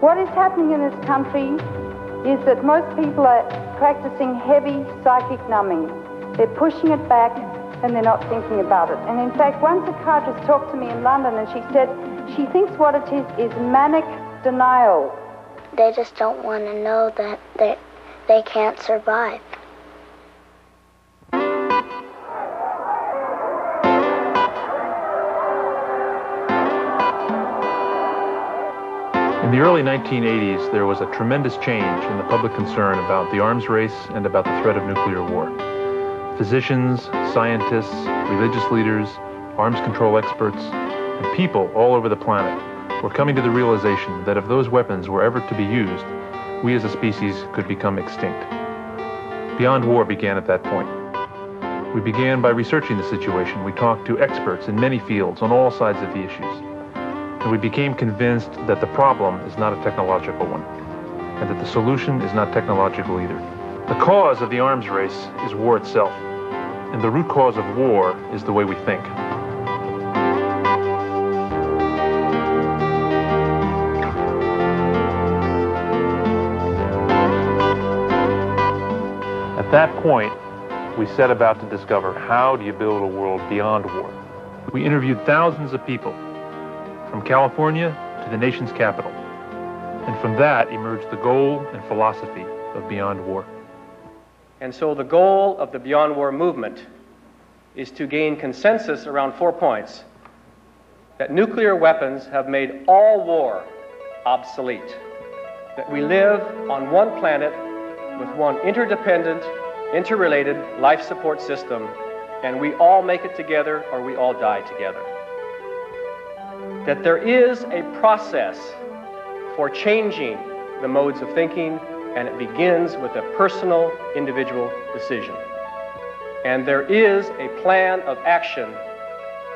What is happening in this country is that most people are practicing heavy psychic numbing. They're pushing it back and they're not thinking about it. And in fact, one psychiatrist talked to me in London and she said she thinks what it is manic denial. They just don't want to know that they can't survive. In the early 1980s, there was a tremendous change in the public concern about the arms race and about the threat of nuclear war. Physicians, scientists, religious leaders, arms control experts, and people all over the planet were coming to the realization that if those weapons were ever to be used, we as a species could become extinct. Beyond War began at that point. We began by researching the situation. We talked to experts in many fields on all sides of the issues. And we became convinced that the problem is not a technological one, and that the solution is not technological either. The cause of the arms race is war itself, and the root cause of war is the way we think. At that point, we set about to discover how do you build a world beyond war. We interviewed thousands of people, from California to the nation's capital. And from that emerged the goal and philosophy of Beyond War. And so the goal of the Beyond War movement is to gain consensus around 4 points: that nuclear weapons have made all war obsolete, that we live on one planet with one interdependent, interrelated life support system, and we all make it together or we all die together. That there is a process for changing the modes of thinking, and it begins with a personal, individual decision. And there is a plan of action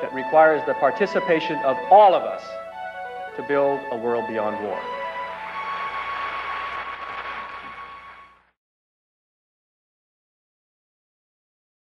that requires the participation of all of us to build a world beyond war.